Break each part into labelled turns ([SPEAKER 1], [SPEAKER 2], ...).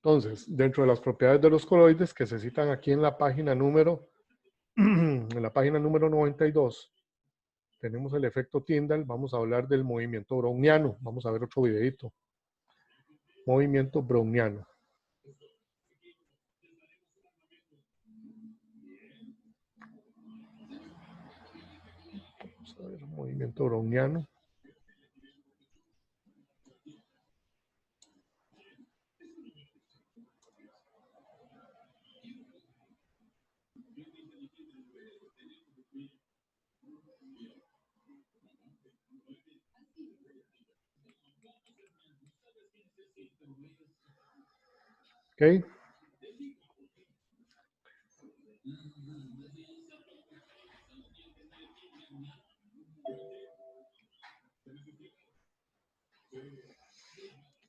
[SPEAKER 1] Entonces, dentro de las propiedades de los coloides que se citan aquí en la página número, en la página número 92, tenemos el efecto Tyndall. Vamos a hablar del movimiento browniano. Vamos a ver otro videito. Movimiento browniano. Vamos a ver, movimiento browniano. ¿Ok?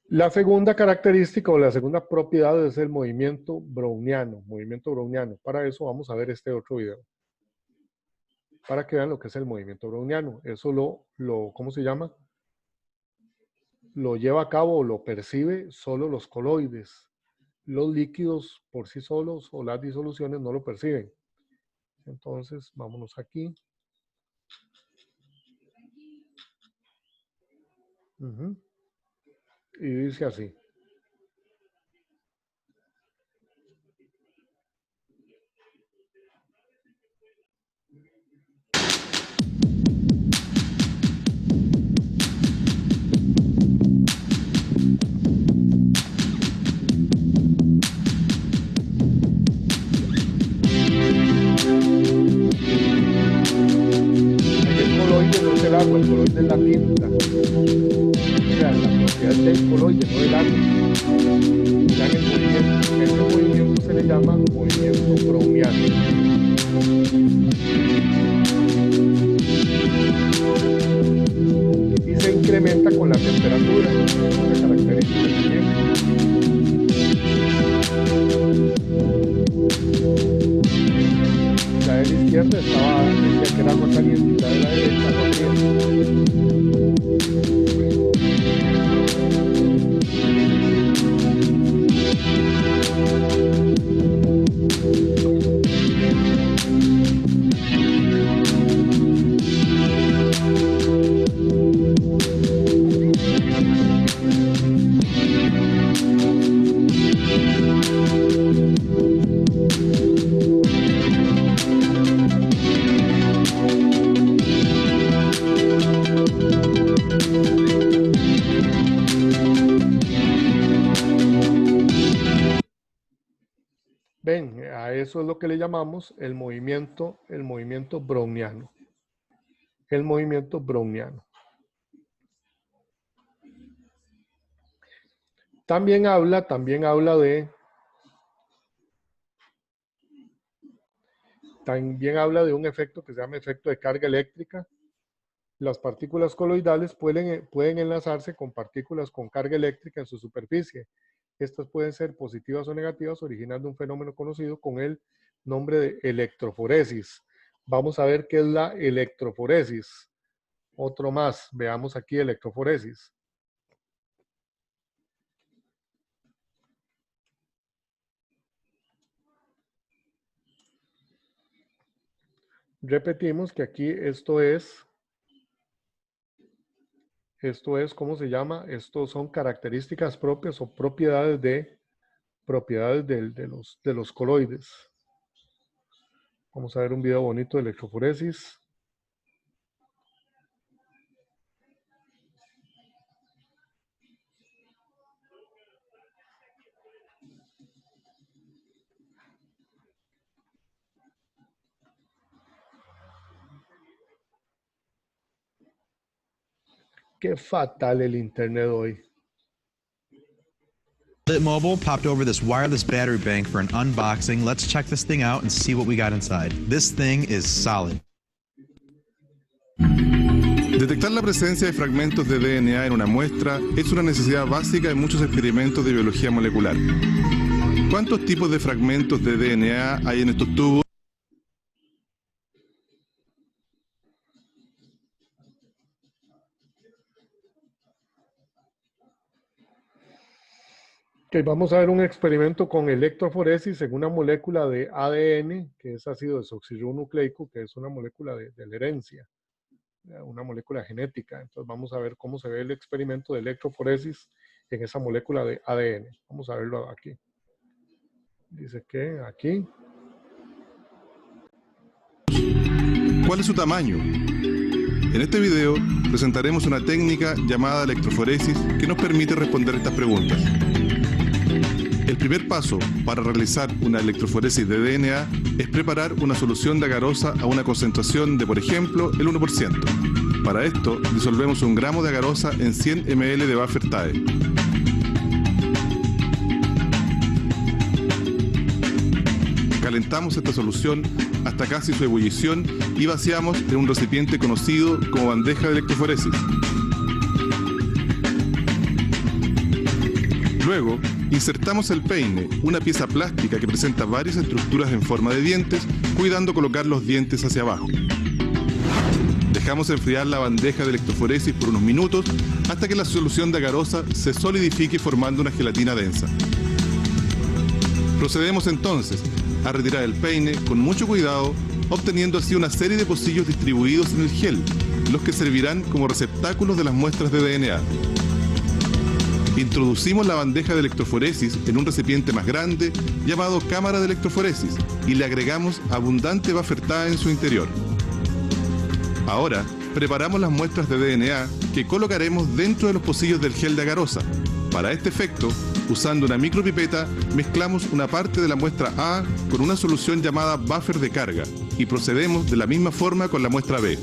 [SPEAKER 1] La segunda característica o la segunda propiedad es el movimiento browniano. Movimiento browniano. Para eso vamos a ver este otro video. Para que vean lo que es el movimiento browniano. Eso ¿cómo se llama? Lo lleva a cabo o lo percibe solo los coloides. Los líquidos por sí solos o las disoluciones no lo perciben. Entonces, vámonos aquí. Y dice así. El coloide no es el agua, el coloide es la tinta. O sea, la propiedad del coloide, no del agua. Ya en el movimiento, ese movimiento se le llama movimiento browniano. Y se incrementa con la temperatura. Es una característica también. La de la izquierda decía que era agua caliente y la de la derecha agua fría. Ven, a eso es lo que le llamamos el movimiento browniano. El movimiento browniano. También habla de un efecto que se llama efecto de carga eléctrica. Las partículas coloidales pueden enlazarse con partículas con carga eléctrica en su superficie. Estas pueden ser positivas o negativas, originando un fenómeno conocido con el nombre de electroforesis. Vamos a ver qué es la electroforesis. Otro más, veamos aquí electroforesis. Repetimos que aquí esto es, ¿cómo se llama? Estos son características propias o propiedades de los coloides. Vamos a ver un video bonito de electroforesis. Qué fatal el internet hoy.
[SPEAKER 2] Lit Mobile popped over this wireless battery bank for an unboxing. Let's check this thing out and see what we got inside. This thing is solid.
[SPEAKER 3] Detectar la presencia de fragmentos de DNA en una muestra es una necesidad básica en muchos experimentos de biología molecular. ¿Cuántos tipos de fragmentos de DNA hay en estos tubos?
[SPEAKER 1] Okay, vamos a ver un experimento con electroforesis en una molécula de ADN, que es ácido desoxirribonucleico, que es una molécula de la herencia, una molécula genética. Entonces vamos a ver cómo se ve el experimento de electroforesis en esa molécula de ADN. Vamos a verlo aquí. Dice que aquí.
[SPEAKER 3] ¿Cuál es su tamaño? En este video presentaremos una técnica llamada electroforesis que nos permite responder estas preguntas. El primer paso para realizar una electroforesis de DNA es preparar una solución de agarosa a una concentración de, por ejemplo, el 1%. Para esto, disolvemos 1 gramo de agarosa en 100 ml de buffer TAE. Calentamos esta solución hasta casi su ebullición y vaciamos en un recipiente conocido como bandeja de electroforesis. Luego, insertamos el peine, una pieza plástica que presenta varias estructuras en forma de dientes, cuidando colocar los dientes hacia abajo. Dejamos enfriar la bandeja de electroforesis por unos minutos hasta que la solución de agarosa se solidifique formando una gelatina densa. Procedemos entonces a retirar el peine con mucho cuidado, obteniendo así una serie de pocillos distribuidos en el gel, los que servirán como receptáculos de las muestras de DNA. Introducimos la bandeja de electroforesis en un recipiente más grande llamado cámara de electroforesis y le agregamos abundante buffer TAE en su interior. Ahora, preparamos las muestras de DNA que colocaremos dentro de los pocillos del gel de agarosa. Para este efecto, usando una micropipeta, mezclamos una parte de la muestra A con una solución llamada buffer de carga y procedemos de la misma forma con la muestra B.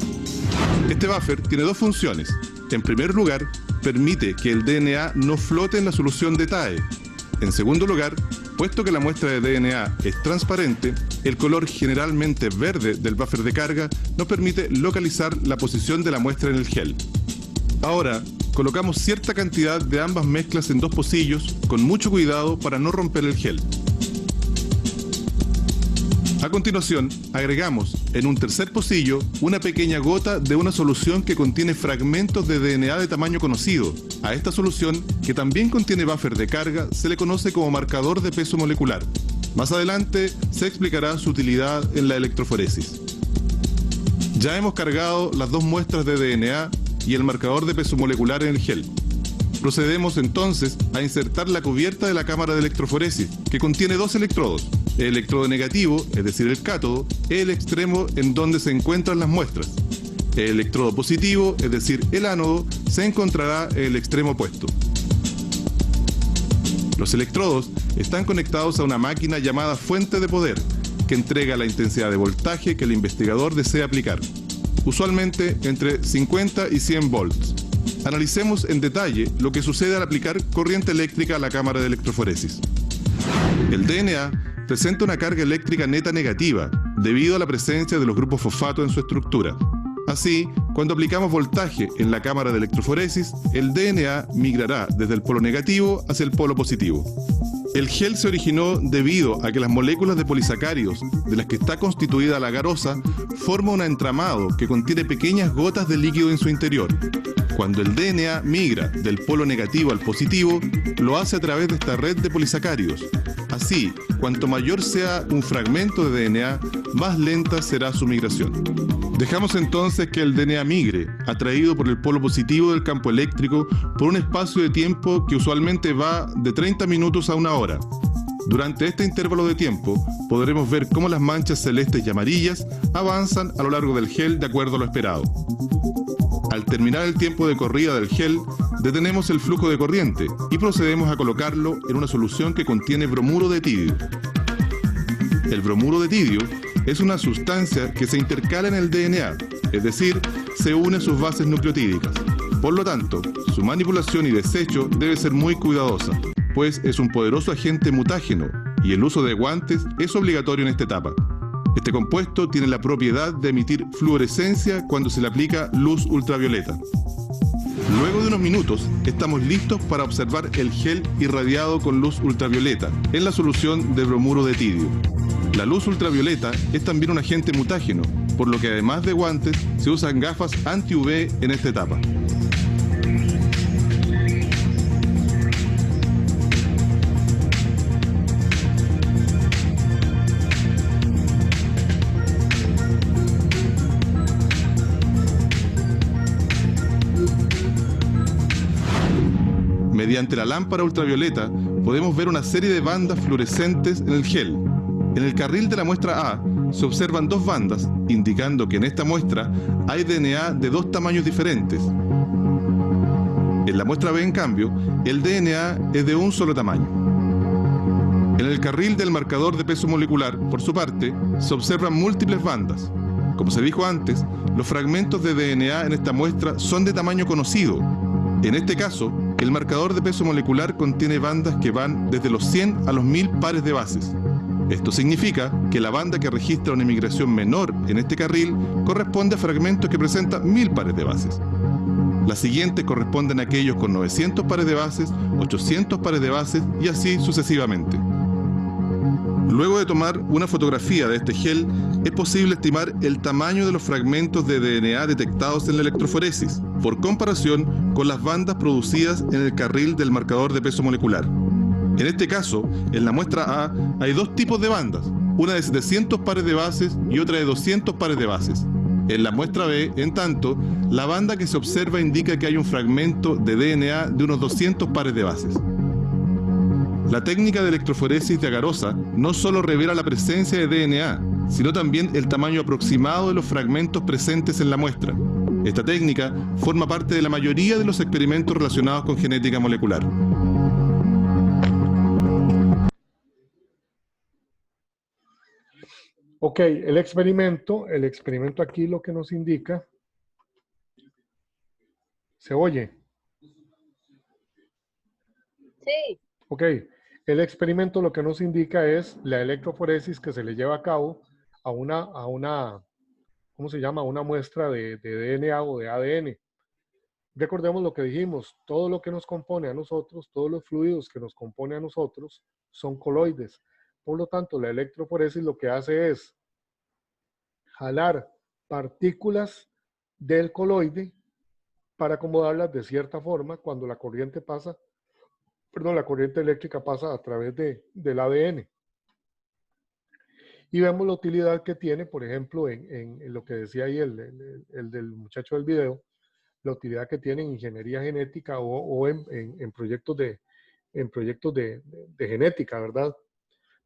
[SPEAKER 3] Este buffer tiene dos funciones. En primer lugar, permite que el DNA no flote en la solución de TAE. En segundo lugar, puesto que la muestra de DNA es transparente, el color generalmente verde del buffer de carga nos permite localizar la posición de la muestra en el gel. Ahora, colocamos cierta cantidad de ambas mezclas en dos pocillos con mucho cuidado para no romper el gel. A continuación, agregamos en un tercer pocillo una pequeña gota de una solución que contiene fragmentos de DNA de tamaño conocido. A esta solución, que también contiene buffer de carga, se le conoce como marcador de peso molecular. Más adelante se explicará su utilidad en la electroforesis. Ya hemos cargado las dos muestras de DNA y el marcador de peso molecular en el gel. Procedemos entonces a insertar la cubierta de la cámara de electroforesis, que contiene dos electrodos. El electrodo negativo, es decir, el cátodo, es el extremo en donde se encuentran las muestras. El electrodo positivo, es decir, el ánodo, se encontrará en el extremo opuesto. Los electrodos están conectados a una máquina llamada fuente de poder, que entrega la intensidad de voltaje que el investigador desea aplicar, usualmente entre 50 y 100 volts. Analicemos en detalle lo que sucede al aplicar corriente eléctrica a la cámara de electroforesis. El DNA presenta una carga eléctrica neta negativa debido a la presencia de los grupos fosfato en su estructura. Así, cuando aplicamos voltaje en la cámara de electroforesis, el DNA migrará desde el polo negativo hacia el polo positivo. El gel se originó debido a que las moléculas de polisacáridos de las que está constituida la agarosa forman un entramado que contiene pequeñas gotas de líquido en su interior. Cuando el DNA migra del polo negativo al positivo, lo hace a través de esta red de polisacáridos. Así, cuanto mayor sea un fragmento de DNA, más lenta será su migración. Dejamos entonces que el DNA migre, atraído por el polo positivo del campo eléctrico, por un espacio de tiempo que usualmente va de 30 minutos a 1 hora. Durante este intervalo de tiempo, podremos ver cómo las manchas celestes y amarillas avanzan a lo largo del gel de acuerdo a lo esperado. Al terminar el tiempo de corrida del gel, detenemos el flujo de corriente y procedemos a colocarlo en una solución que contiene bromuro de tidio. El bromuro de tidio es una sustancia que se intercala en el DNA, es decir, se une a sus bases nucleotídicas. Por lo tanto, su manipulación y desecho debe ser muy cuidadosa, pues es un poderoso agente mutágeno y el uso de guantes es obligatorio en esta etapa. Este compuesto tiene la propiedad de emitir fluorescencia cuando se le aplica luz ultravioleta. Luego de unos minutos, estamos listos para observar el gel irradiado con luz ultravioleta en la solución de bromuro de tidio. La luz ultravioleta es también un agente mutágeno, por lo que además de guantes, se usan gafas anti-UV en esta etapa. Mediante la lámpara ultravioleta podemos ver una serie de bandas fluorescentes en el gel. En el carril de la muestra A se observan dos bandas, indicando que en esta muestra hay DNA de dos tamaños diferentes. En la muestra B, en cambio, el DNA es de un solo tamaño. En el carril del marcador de peso molecular, por su parte, se observan múltiples bandas. Como se dijo antes, los fragmentos de DNA en esta muestra son de tamaño conocido. En este caso, el marcador de peso molecular contiene bandas que van desde los 100 a los 1000 pares de bases. Esto significa que la banda que registra una emigración menor en este carril corresponde a fragmentos que presentan 1000 pares de bases. Las siguientes corresponden a aquellos con 900 pares de bases, 800 pares de bases y así sucesivamente. Luego de tomar una fotografía de este gel, es posible estimar el tamaño de los fragmentos de DNA detectados en la electroforesis, por comparación con las bandas producidas en el carril del marcador de peso molecular. En este caso, en la muestra A hay dos tipos de bandas, una de 700 pares de bases y otra de 200 pares de bases. En la muestra B, en tanto, la banda que se observa indica que hay un fragmento de DNA de unos 200 pares de bases. La técnica de electroforesis de agarosa no solo revela la presencia de DNA, sino también el tamaño aproximado de los fragmentos presentes en la muestra. Esta técnica forma parte de la mayoría de los experimentos relacionados con genética molecular.
[SPEAKER 1] Ok, el experimento aquí lo que nos indica, ¿se oye?
[SPEAKER 4] Sí.
[SPEAKER 1] Ok, el experimento lo que nos indica es la electroforesis que se le lleva a cabo a una ¿cómo se llama? Una muestra de DNA o de ADN. Recordemos lo que dijimos, todo lo que nos compone a nosotros, todos los fluidos que nos compone a nosotros son coloides. Por lo tanto, la electroforesis lo que hace es jalar partículas del coloide para acomodarlas de cierta forma cuando la corriente pasa, la corriente eléctrica pasa a través del ADN. Y vemos la utilidad que tiene, por ejemplo, en lo que decía ahí el del muchacho del video, la utilidad que tiene en ingeniería genética o en proyectos de genética, ¿verdad?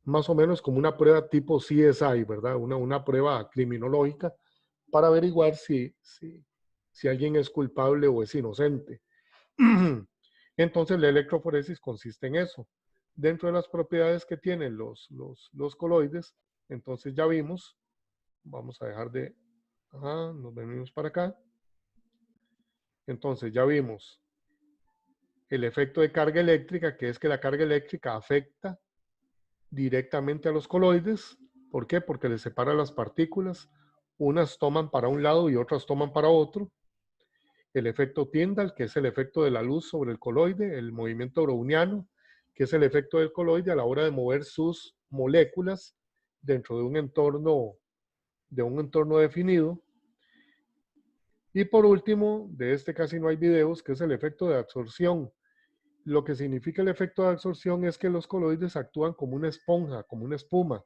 [SPEAKER 1] Más o menos como una prueba tipo CSI, ¿verdad? Una prueba criminológica para averiguar si alguien es culpable o es inocente. Entonces la electroforesis consiste en eso. Dentro de las propiedades que tienen los coloides, entonces ya vimos, vamos a dejar de, nos venimos para acá. Entonces ya vimos el efecto de carga eléctrica, que es que la carga eléctrica afecta directamente a los coloides. ¿Por qué? Porque les separa las partículas. Unas toman para un lado y otras toman para otro. El efecto Tyndall, que es el efecto de la luz sobre el coloide. El movimiento browniano, que es el efecto del coloide a la hora de mover sus moléculas dentro de un entorno definido. Y por último, de este casi no hay videos, que es el efecto de absorción. Lo que significa el efecto de absorción es que los coloides actúan como una esponja, como una espuma.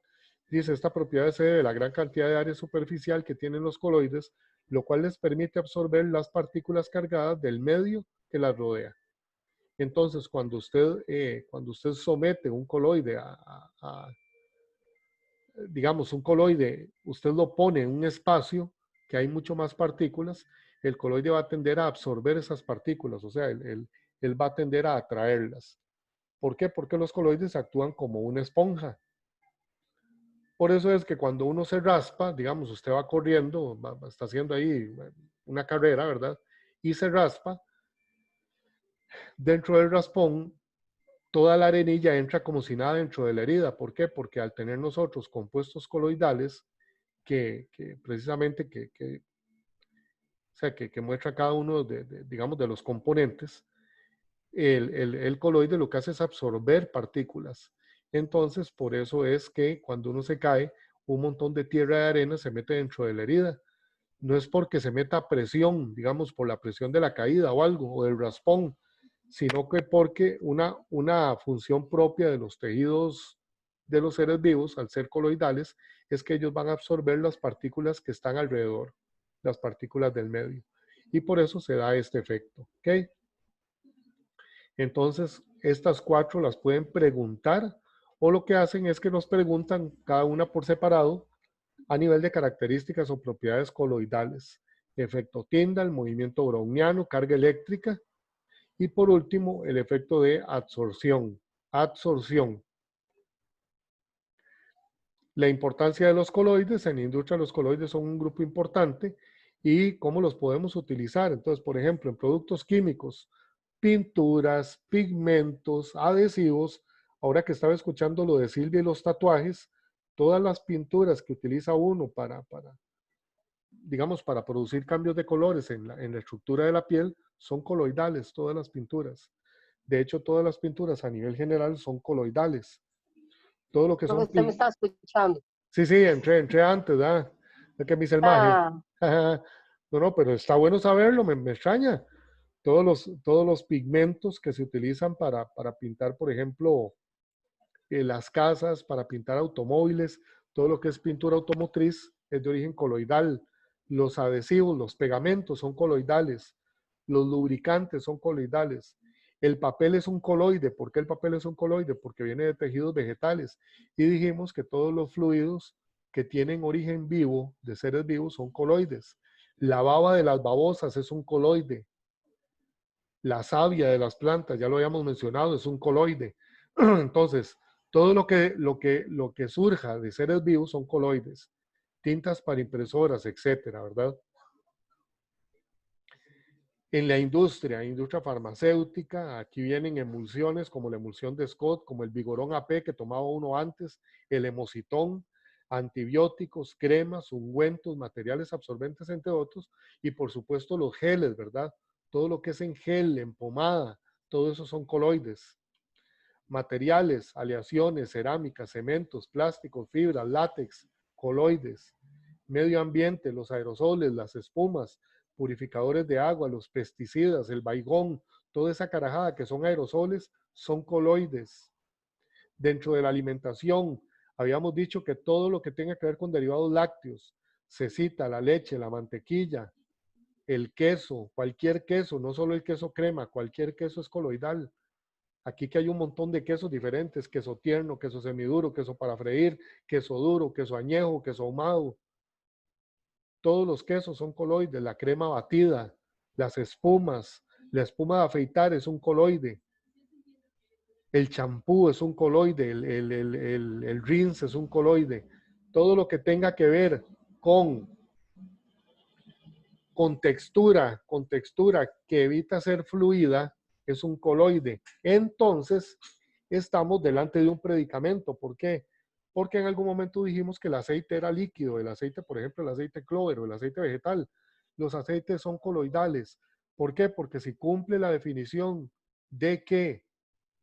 [SPEAKER 1] Dice, esta propiedad se debe a la gran cantidad de área superficial que tienen los coloides, lo cual les permite absorber las partículas cargadas del medio que las rodea. Entonces, cuando usted somete un coloide digamos, un coloide, usted lo pone en un espacio que hay mucho más partículas, el coloide va a tender a absorber esas partículas, o sea, él va a tender a atraerlas. ¿Por qué? Porque los coloides actúan como una esponja. Por eso es que cuando uno se raspa, digamos, usted va corriendo, está haciendo ahí una carrera, ¿verdad? Y se raspa, dentro del raspón, toda la arenilla entra como si nada dentro de la herida. ¿Por qué? Porque al tener nosotros compuestos coloidales, que precisamente o sea, que muestra cada uno digamos, de los componentes, el coloide lo que hace es absorber partículas. Entonces, por eso es que cuando uno se cae, un montón de tierra y arena se mete dentro de la herida. No es porque se meta presión, digamos, por la presión de la caída o algo, o del raspón, sino que porque una función propia de los tejidos de los seres vivos, al ser coloidales, es que ellos van a absorber las partículas que están alrededor, las partículas del medio. Y por eso se da este efecto. ¿Ok? Entonces, estas 4 las pueden preguntar, o lo que hacen es que nos preguntan cada una por separado a nivel de características o propiedades coloidales. Efecto Tyndall, movimiento browniano, carga eléctrica. Y por último, el efecto de absorción. Absorción. La importancia de los coloides. En la industria los coloides son un grupo importante y cómo los podemos utilizar. Entonces, por ejemplo, en productos químicos, pinturas, pigmentos, adhesivos. Ahora que estaba escuchando lo de Silvia y los tatuajes, todas las pinturas que utiliza uno digamos, para producir cambios de colores en la estructura de la piel, son coloidales, todas las pinturas. De hecho, todas las pinturas a nivel general son coloidales. Todo lo que son...
[SPEAKER 4] Usted me está escuchando.
[SPEAKER 1] Sí, entré antes, ¿verdad? Es que me hice el maje.
[SPEAKER 4] Ah,
[SPEAKER 1] No, pero está bueno saberlo, me extraña. Todos los pigmentos que se utilizan para pintar, por ejemplo, las casas, para pintar automóviles, todo lo que es pintura automotriz es de origen coloidal. Los adhesivos, los pegamentos son coloidales. Los lubricantes son coloidales. El papel es un coloide. ¿Por qué el papel es un coloide? Porque viene de tejidos vegetales. Y dijimos que todos los fluidos que tienen origen vivo, de seres vivos, son coloides. La baba de las babosas es un coloide. La savia de las plantas, ya lo habíamos mencionado, es un coloide. Entonces, todo lo que surja de seres vivos son coloides. Tintas para impresoras, etcétera, ¿verdad? En la industria farmacéutica, aquí vienen emulsiones como la emulsión de Scott, como el Vigorón AP que tomaba uno antes, el Hemocitón, antibióticos, cremas, ungüentos, materiales absorbentes, entre otros, y por supuesto los geles, ¿verdad? Todo lo que es en gel, en pomada, todo eso son coloides. Materiales, aleaciones, cerámicas, cementos, plásticos, fibras, látex, coloides. Medio ambiente, los aerosoles, las espumas, purificadores de agua, los pesticidas, el baigón, toda esa carajada que son aerosoles, son coloides. Dentro de la alimentación, habíamos dicho que todo lo que tenga que ver con derivados lácteos, se cita la leche, la mantequilla, el queso, cualquier queso, no solo el queso crema, cualquier queso es coloidal. Aquí que hay un montón de quesos diferentes, queso tierno, queso semiduro, queso para freír, queso duro, queso añejo, queso ahumado. Todos los quesos son coloides, la crema batida, las espumas, la espuma de afeitar es un coloide. El champú es un coloide, el rinse es un coloide. Todo lo que tenga que ver con textura que evita ser fluida, es un coloide. Entonces, estamos delante de un predicamento. ¿Por qué? Porque en algún momento dijimos que el aceite era líquido, el aceite, por ejemplo, el aceite clover o el aceite vegetal. Los aceites son coloidales. ¿Por qué? Porque si cumple la definición de que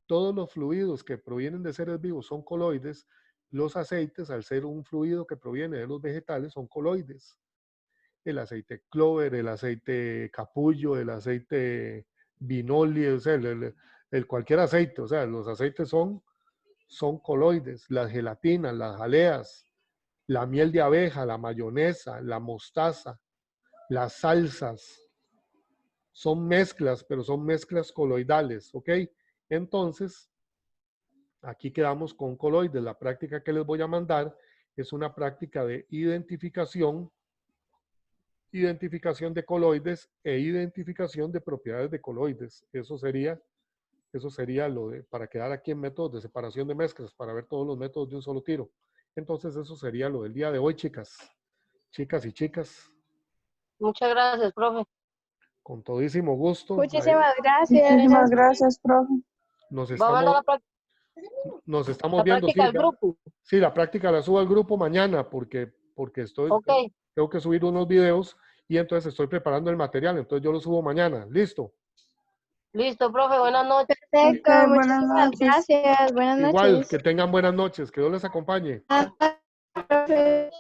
[SPEAKER 1] todos los fluidos que provienen de seres vivos son coloides, los aceites, al ser un fluido que proviene de los vegetales, son coloides. El aceite clover, el aceite capullo, el aceite vinoli, o sea, cualquier aceite, o sea, los aceites son coloides, las gelatinas, las jaleas, la miel de abeja, la mayonesa, la mostaza, las salsas, son mezclas, pero son mezclas coloidales, ¿ok? Entonces, aquí quedamos con coloides. La práctica que les voy a mandar es una práctica de identificación de coloides e identificación de propiedades de coloides. Eso sería lo de, para quedar aquí en métodos de separación de mezclas, para ver todos los métodos de un solo tiro. Entonces eso sería lo del día de hoy, chicas y chicas.
[SPEAKER 4] muchas gracias, profe.
[SPEAKER 1] Con todísimo gusto.
[SPEAKER 5] Muchísimas gracias. Muchísimas gracias, profe.
[SPEAKER 1] Nos
[SPEAKER 4] Vamos a la
[SPEAKER 1] estamos viendo.
[SPEAKER 4] práctica del grupo.
[SPEAKER 1] Sí, la práctica la subo al grupo mañana porque porque
[SPEAKER 4] Ok,
[SPEAKER 1] tengo que subir unos videos y entonces estoy preparando el material, entonces yo lo subo mañana. ¿Listo?
[SPEAKER 4] listo, profe, buenas noches.
[SPEAKER 5] Perfecto,
[SPEAKER 6] Buenas
[SPEAKER 5] muchísimas
[SPEAKER 6] noches.
[SPEAKER 5] gracias. Buenas
[SPEAKER 1] Igual,
[SPEAKER 5] noches.
[SPEAKER 1] que tengan buenas noches, que Dios les acompañe.
[SPEAKER 5] Profe.